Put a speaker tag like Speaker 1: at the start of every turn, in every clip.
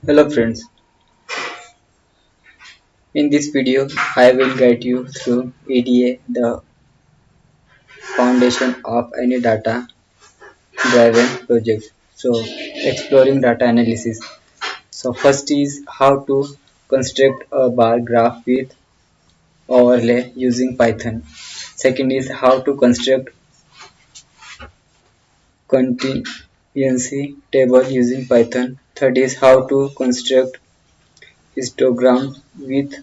Speaker 1: Hello friends, in this video I will guide you through EDA, the foundation of any data driven project. So exploring data analysis. So first is how to construct a bar graph with overlay using Python. Second is how to construct contingency table using Python. Third is how to construct histogram with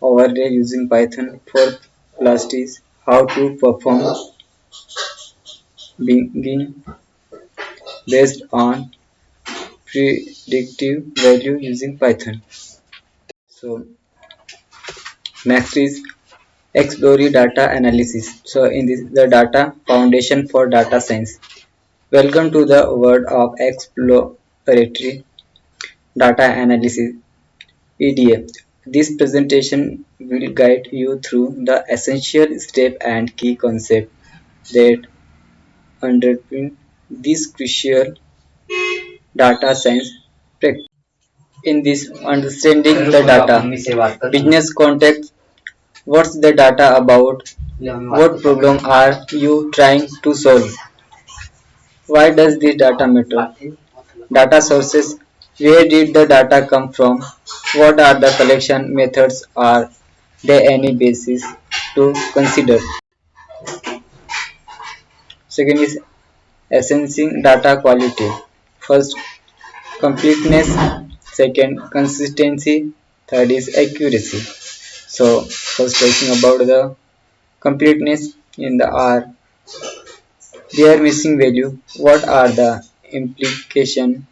Speaker 1: overlay using Python. Fourth, last is how to perform Begin based on predictive value using Python. So next is explore data analysis. So in this the data foundation for data science. Welcome to the world of exploratory data analysis EDA. This presentation will guide you through the essential step and key concept that underpin this crucial data science practice. In this understanding the data business context, what's the data about, what problem are you trying to solve, why does this data matter, data sources, where did the data come from, what are the collection methods, are there any basis to consider. Second is assessing data quality. First, completeness. Second, consistency. Third is accuracy. So first talking about the completeness in the R, they are missing value. What are the implication?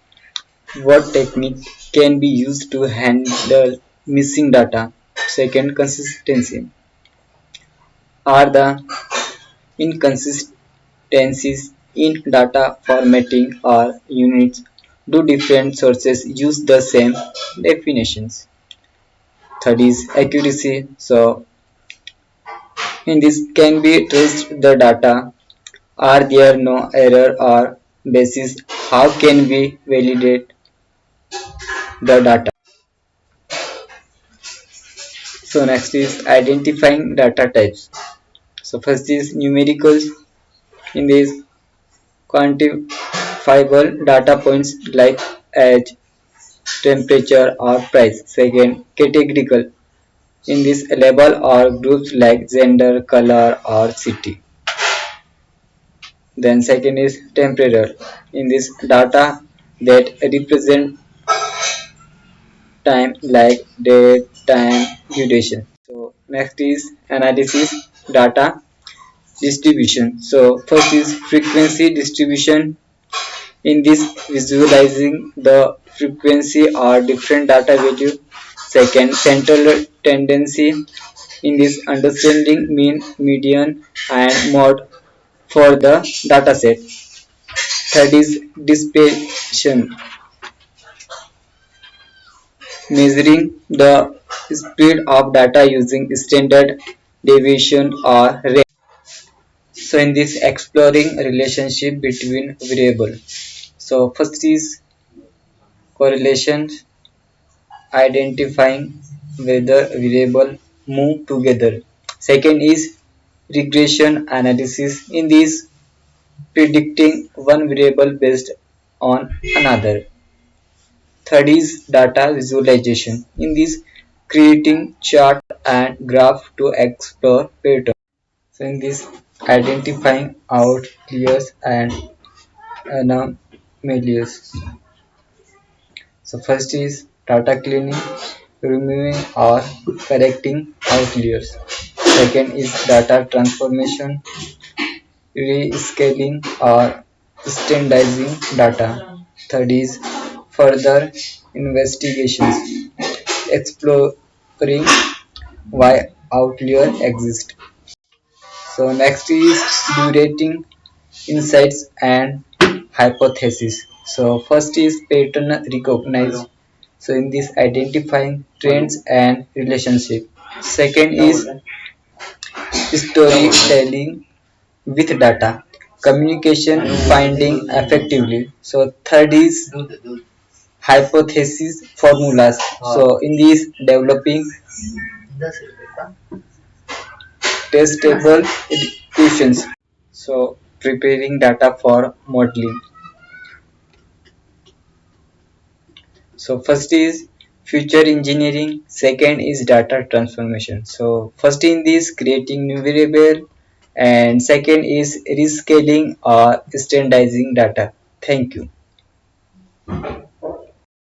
Speaker 1: What technique can be used to handle missing data? Second, consistency. Are the inconsistencies in data formatting or units? Do different sources use the same definitions? Third is accuracy. So in this can be traced the data. Are there no error or basis? How can we validate the data? So next is identifying data types. So first is numericals. In this quantifiable data points like age, temperature or price. Second, categorical. In this label or groups like gender, color or city. Then second is temporal. In this data that represent time like date, time, duration. So next is analysis data distribution. So first is frequency distribution. In this visualizing the frequency or different data value. Second, central tendency. In this understanding mean, median and mode for the dataset. Third is dispersion, measuring the speed of data using standard deviation or range. So in this exploring relationship between variable. So first is correlation, identifying whether variable move together. Second is regression analysis. In this predicting one variable based on another. Third is data visualization. In this creating chart and graph to explore patterns. So in this identifying outliers and anomalies. So first is data cleaning, removing or correcting outliers. Second is data transformation, rescaling or standardizing data. Third is further investigations, exploring why outlier exist. So next is curating insights and hypothesis. So first is pattern recognize. So in this identifying trends and relationship. Second is storytelling with data. Communication finding effectively. So third is hypothesis formulas. So in these developing testable equations. So preparing data for modeling. So first is future engineering, second is data transformation. So first in this creating new variable and second is rescaling or standardizing data. Thank you.